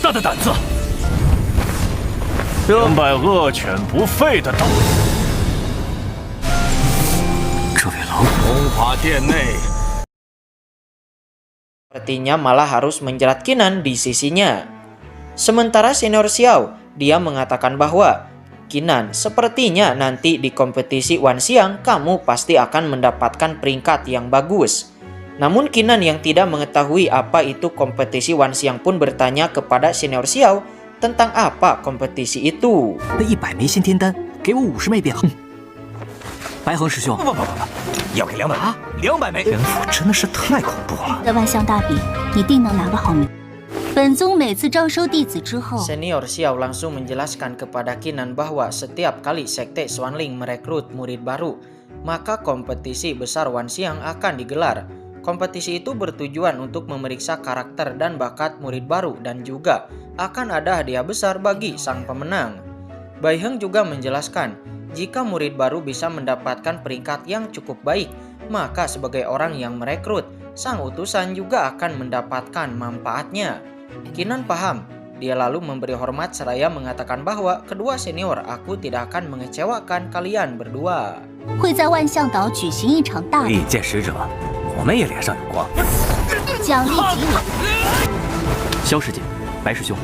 大的胆子！明白恶犬不吠的道理。这位老龙华殿内。 Sepertinya malah harus menjerat Qinan di sisinya. Sementara senior Xiao, dia mengatakan bahwa Qinan, sepertinya nanti di kompetisi Wanxiang kamu pasti akan mendapatkan peringkat yang bagus. Namun Qinan yang tidak mengetahui apa itu kompetisi Wanxiang pun bertanya kepada senior Xiao tentang apa kompetisi itu. 那100枚先天丹，给我50枚便好。白恒师兄，不，要给200枚啊！200枚，天赋真的是太恐怖了。在万象大比，你定能拿个好名。本宗每次招收弟子之后， Senior Xiao langsung menjelaskan kepada Qinan bahwa setiap kali sekte Xuanling merekrut murid baru, maka kompetisi besar Wanxiang akan digelar. Kompetisi itu bertujuan untuk memeriksa karakter dan bakat murid baru dan juga akan ada hadiah besar bagi sang pemenang. Bai Heng juga menjelaskan, jika murid baru bisa mendapatkan peringkat yang cukup baik, maka sebagai orang yang merekrut, sang utusan juga akan mendapatkan manfaatnya. Qinan paham. Dia lalu memberi hormat seraya mengatakan bahwa kedua senior, aku tidak akan mengecewakan kalian berdua. 会在万象岛举行一场大一见使者，我们也脸上有光。奖励极为。萧师姐，白师兄。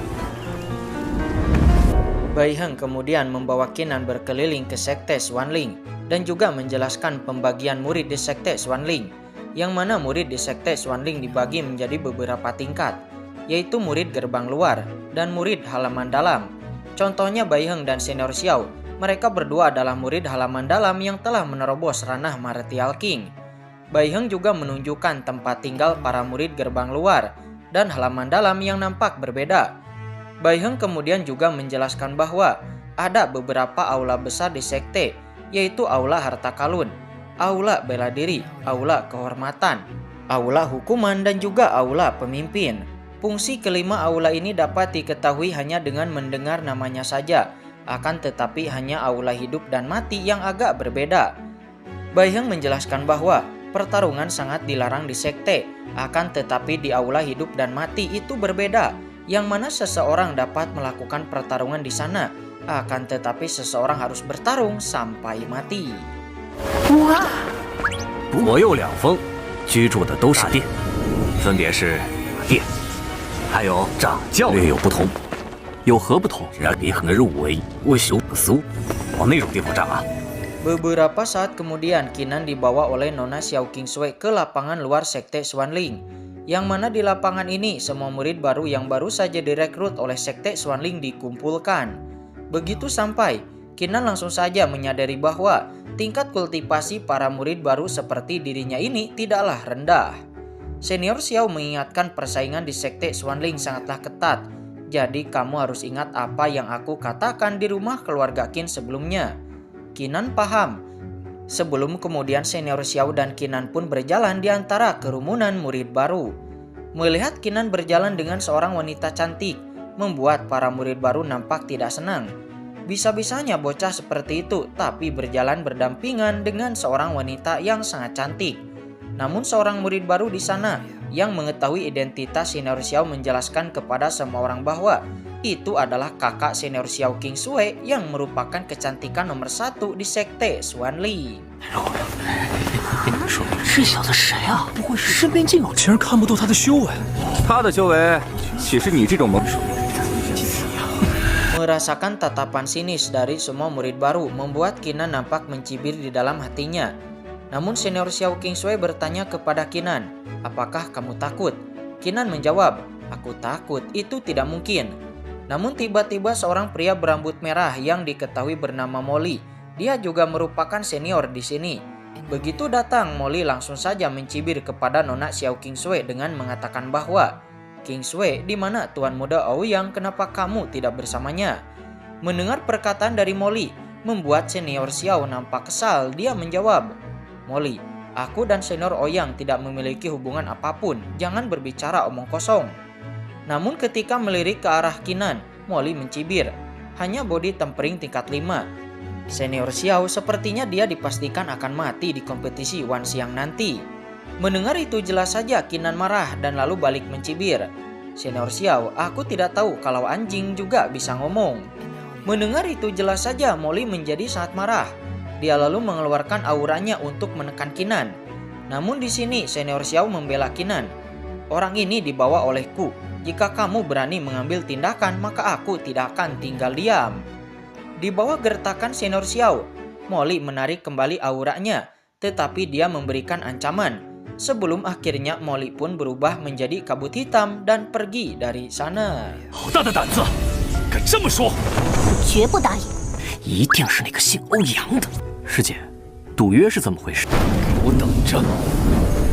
Bai Heng kemudian membawa Qinan berkeliling ke sekte Xuanling dan juga menjelaskan pembagian murid di sekte Xuanling, yang mana murid di sekte Xuanling dibagi menjadi beberapa tingkat, yaitu murid gerbang luar dan murid halaman dalam. Contohnya Bai Heng dan senior Xiao, mereka berdua adalah murid halaman dalam yang telah menerobos ranah Martial King. Bai Heng juga menunjukkan tempat tinggal para murid gerbang luar dan halaman dalam yang nampak berbeda. Bai Heng kemudian juga menjelaskan bahwa ada beberapa aula besar di sekte, yaitu aula harta karun, aula bela diri, aula kehormatan, aula hukuman, dan juga aula pemimpin. Fungsi kelima aula ini dapat diketahui hanya dengan mendengar namanya saja, akan tetapi hanya aula hidup dan mati yang agak berbeda. Bai Heng menjelaskan bahwa pertarungan sangat dilarang di sekte, akan tetapi di aula hidup dan mati itu berbeda, yang mana seseorang dapat melakukan pertarungan di sana, akan tetapi seseorang harus bertarung sampai mati. 左右2峰居住的都是殿，分别是殿，还有掌教略有不同。有何不同？然你可能入围我修苏往那种地方站啊。 Beberapa saat kemudian Qinan dibawa oleh Nona Xiao Qingsui ke lapangan luar sekte Xuanling, yang mana di lapangan ini semua murid baru yang baru saja direkrut oleh sekte Xuanling dikumpulkan. Begitu sampai, Qinan langsung saja menyadari bahwa tingkat kultivasi para murid baru seperti dirinya ini tidaklah rendah. Senior Xiao mengingatkan persaingan di sekte Xuanling sangatlah ketat. Jadi kamu harus ingat apa yang aku katakan di rumah keluarga Qin sebelumnya. Qinan paham. Sebelum kemudian senior Xiao dan Qinan pun berjalan di antara kerumunan murid baru. Melihat Qinan berjalan dengan seorang wanita cantik, membuat para murid baru nampak tidak senang. Bisa-bisanya bocah seperti itu, tapi berjalan berdampingan dengan seorang wanita yang sangat cantik. Namun seorang murid baru di sana yang mengetahui identitas senior Xiao menjelaskan kepada semua orang bahwa itu adalah kakak senior Xiao Qingsui yang merupakan kecantikan nomor 1 di sekte Xuanling. 这小子谁啊？不会是身边竟有？竟然看不透他的修为，他的修为岂是你这种萌？ Merasakan tatapan sinis dari semua murid baru membuat Qinan nampak mencibir di dalam hatinya. Namun senior Xiao Qingsui bertanya kepada Qinan, apakah kamu takut? Qinan menjawab, aku takut, itu tidak mungkin. Namun tiba-tiba seorang pria berambut merah yang diketahui bernama Molly, dia juga merupakan senior di sini. Begitu datang, Molly langsung saja mencibir kepada Nona Xiao Qingsui dengan mengatakan bahwa, Qingsui, di mana Tuan Muda Ouyang, kenapa kamu tidak bersamanya? Mendengar perkataan dari Molly, membuat senior Xiao nampak kesal. Dia menjawab, Molly, aku dan senior Ouyang tidak memiliki hubungan apapun, jangan berbicara omong kosong. Namun ketika melirik ke arah Qinan, Molly mencibir, hanya body tempering tingkat 5. Senior Xiao sepertinya dia dipastikan akan mati di kompetisi Wanxiang nanti. Mendengar itu jelas saja Qinan marah dan lalu balik mencibir. Senior Xiao, aku tidak tahu kalau anjing juga bisa ngomong. Mendengar itu jelas saja Molly menjadi sangat marah. Dia lalu mengeluarkan auranya untuk menekan Qinan. Namun di sini Senior Xiao membela Qinan. Orang ini dibawa olehku. Jika kamu berani mengambil tindakan, maka aku tidak akan tinggal diam. Di bawah gertakan Senior Xiao, Molly menarik kembali auranya, tetapi dia memberikan ancaman. Sebelum akhirnya Molly pun berubah menjadi kabut hitam dan pergi dari sana. 好大的胆子，敢这么说！我绝不答应。一定是那个姓欧阳的。师姐，赌约是怎么回事？给我等着！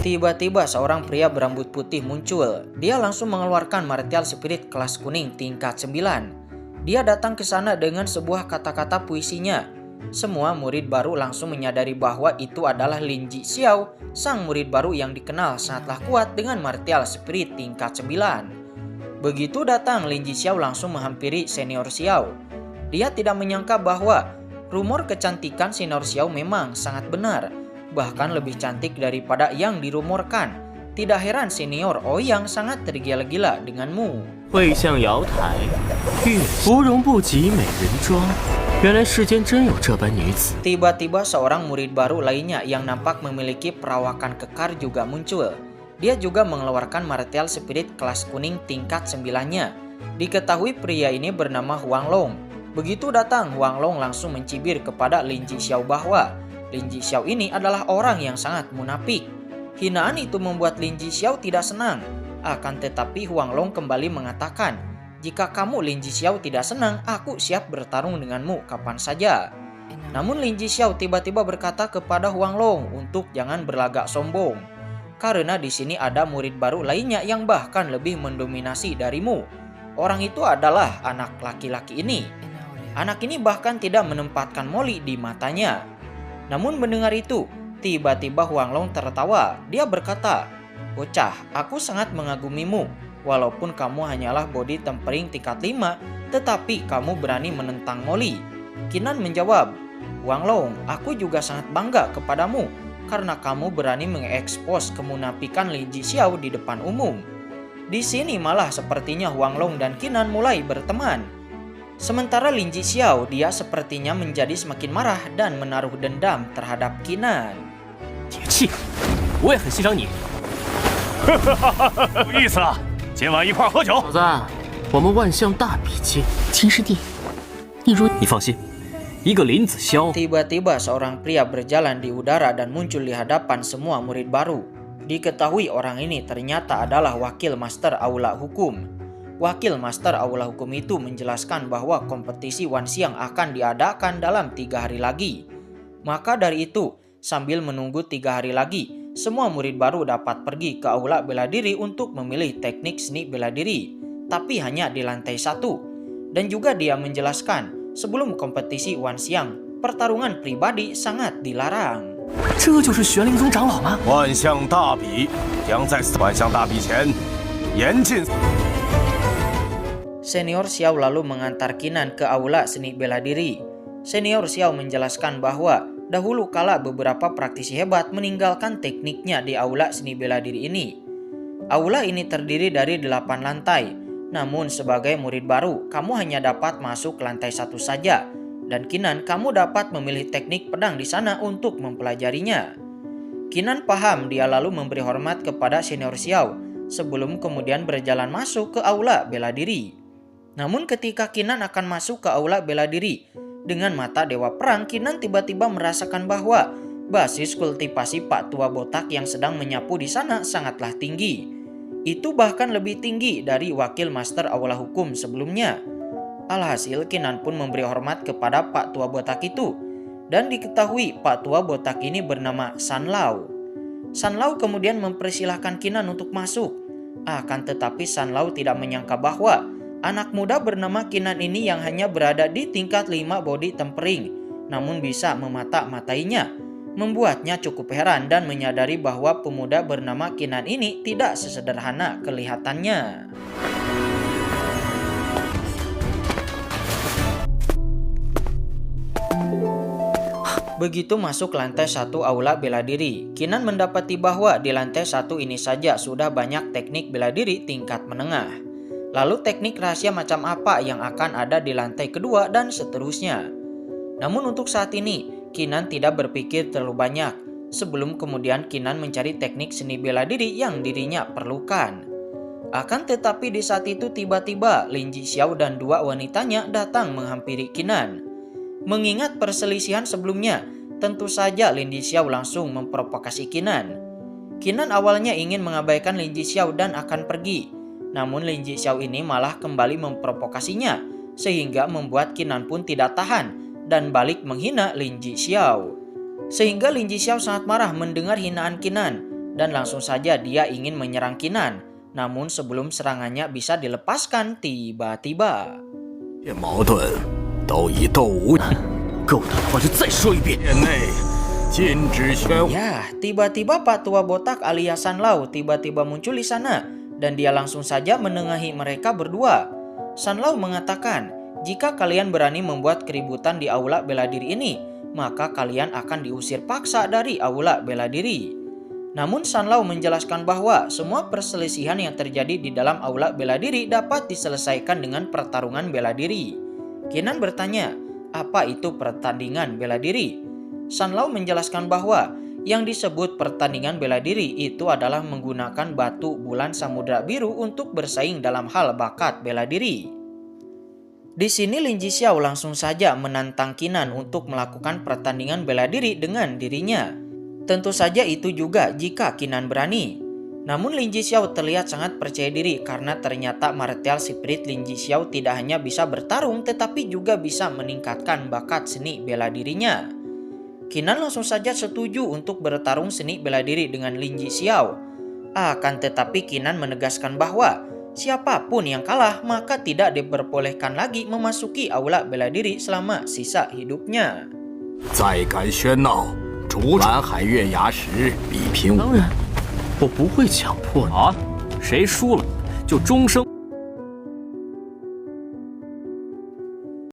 Tiba-tiba seorang pria berambut putih muncul. Dia langsung mengeluarkan martial spirit kelas kuning tingkat 9. Dia datang ke sana dengan sebuah kata-kata puisinya. Semua murid baru langsung menyadari bahwa itu adalah Lin Ji Xiao, sang murid baru yang dikenal sangatlah kuat dengan martial spirit tingkat 9. Begitu datang, Lin Ji Xiao langsung menghampiri Senior Xiao. Dia tidak menyangka bahwa rumor kecantikan Senior Xiao memang sangat benar, bahkan lebih cantik daripada yang dirumorkan. Tidak heran Senior Ouyang sangat tergila-gila denganmu. 魏相瑶台，玉芙蓉不及美人妆。原来世间真有这般女子。 Tiba-tiba seorang murid baru lainnya yang nampak memiliki perawakan kekar juga muncul. Dia juga mengeluarkan martial spirit kelas kuning tingkat 9-nya. Diketahui pria ini bernama Huang Long. Begitu datang, Huang Long langsung mencibir kepada Lin Ji Xiao bahwa Lin Ji Xiao ini adalah orang yang sangat munafik. Hinaan itu membuat Lin Ji Xiao tidak senang. Akan tetapi Huang Long kembali mengatakan, "Jika kamu Lin Ji Xiao tidak senang, aku siap bertarung denganmu kapan saja." Namun Lin Ji Xiao tiba-tiba berkata kepada Huang Long untuk jangan berlagak sombong. Karena di sini ada murid baru lainnya yang bahkan lebih mendominasi darimu. Orang itu adalah anak laki-laki ini. Anak ini bahkan tidak menempatkan Molly di matanya. Namun mendengar itu, tiba-tiba Huang Long tertawa. Dia berkata, "Bocah, aku sangat mengagumimu. Walaupun kamu hanyalah body tempering tingkat 5, tetapi kamu berani menentang Molly." Qinan menjawab, "Huang Long, aku juga sangat bangga kepadamu karena kamu berani mengekspos kemunafikan Lin Ji Xiao di depan umum." Di sini malah sepertinya Huang Long dan Qinan mulai berteman. Sementara Lin Ji Xiao, dia sepertinya menjadi semakin marah dan menaruh dendam terhadap Qinan. 铁气，我也很欣赏你。有意思了，今晚一块喝酒。小子，我们万象大比肩。秦师弟，你如你放心，一个林子霄。 Tiba-tiba seorang pria berjalan di udara dan muncul di hadapan semua murid baru. Diketahui orang ini ternyata adalah wakil master aula hukum. Wakil master aula hukum itu menjelaskan bahwa kompetisi Wanxiang akan diadakan dalam 3 hari lagi. Maka dari itu, sambil menunggu 3 hari lagi, semua murid baru dapat pergi ke aula bela diri untuk memilih teknik seni bela diri, tapi hanya di lantai 1. Dan juga dia menjelaskan, sebelum kompetisi Wanxiang, pertarungan pribadi sangat dilarang. 这就是玄灵宗长老吗？万象大比将在万象大比前严禁。 Senior Xiao lalu mengantar Qinan ke aula seni bela diri. Senior Xiao menjelaskan bahwa dahulu kala beberapa praktisi hebat meninggalkan tekniknya di aula seni bela diri ini. Aula ini terdiri dari 8 lantai. Namun sebagai murid baru, kamu hanya dapat masuk ke lantai 1 saja. Dan Qinan, kamu dapat memilih teknik pedang di sana untuk mempelajarinya. Qinan paham, dia lalu memberi hormat kepada Senior Xiao sebelum kemudian berjalan masuk ke aula bela diri. Namun ketika Qinan akan masuk ke aula bela diri, dengan mata Dewa Perang, Qinan tiba-tiba merasakan bahwa basis kultivasi Pak Tua Botak yang sedang menyapu di sana sangatlah tinggi. Itu bahkan lebih tinggi dari wakil master aula hukum sebelumnya. Alhasil Qinan pun memberi hormat kepada Pak Tua Botak itu. Dan diketahui Pak Tua Botak ini bernama San Lao. San Lao kemudian mempersilahkan Qinan untuk masuk. Akan tetapi San Lao tidak menyangka bahwa anak muda bernama Qinan ini yang hanya berada di tingkat 5 body tempering, namun bisa memata-matainya, membuatnya cukup heran dan menyadari bahwa pemuda bernama Qinan ini tidak sesederhana kelihatannya. Begitu masuk lantai 1 aula bela diri, Qinan mendapati bahwa di lantai 1 ini saja sudah banyak teknik bela diri tingkat menengah. Lalu teknik rahasia macam apa yang akan ada di lantai kedua dan seterusnya. Namun untuk saat ini, Kinan tidak berpikir terlalu banyak. Sebelum kemudian Kinan mencari teknik seni bela diri yang dirinya perlukan. Akan tetapi di saat itu tiba-tiba Lin Jixiao dan dua wanitanya datang menghampiri Kinan. Mengingat perselisihan sebelumnya, tentu saja Lin Jixiao langsung memprovokasi Kinan. Kinan awalnya ingin mengabaikan Lin Jixiao dan akan pergi. Namun Lin Jixiao ini malah kembali memprovokasinya, sehingga membuat Kinan pun tidak tahan dan balik menghina Lin Jixiao. Sehingga Lin Jixiao sangat marah mendengar hinaan Kinan dan langsung saja dia ingin menyerang Kinan. Namun sebelum serangannya bisa dilepaskan, tiba-tiba 够的话就再说一遍。殿内禁止宣武。 Ya, tiba-tiba Pak Tua Botak alias San Lau tiba-tiba muncul di sana dan dia langsung saja menengahi mereka berdua. San Lau mengatakan, jika kalian berani membuat keributan di aula bela diri ini, maka kalian akan diusir paksa dari aula bela diri. Namun San Lau menjelaskan bahwa semua perselisihan yang terjadi di dalam aula bela diri dapat diselesaikan dengan pertarungan bela diri. Kinan bertanya, apa itu pertandingan bela diri? San Lau menjelaskan bahwa yang disebut pertandingan bela diri itu adalah menggunakan batu bulan samudra biru untuk bersaing dalam hal bakat bela diri. Di sini Lin Jixiao langsung saja menantang Kinan untuk melakukan pertandingan bela diri dengan dirinya. Tentu saja itu juga jika Kinan berani. Namun Lin Jixiao terlihat sangat percaya diri karena ternyata martial spirit Lin Jixiao tidak hanya bisa bertarung tetapi juga bisa meningkatkan bakat seni bela dirinya. Kinan langsung saja setuju untuk bertarung seni bela diri dengan Lin Jixiao. Akan tetapi Kinan menegaskan bahwa siapapun yang kalah maka tidak diperbolehkan lagi memasuki aula bela diri selama sisa hidupnya. 再敢喧闹，竹南海月牙石比拼。当然，我不会强迫你。好啊，谁输了就终生。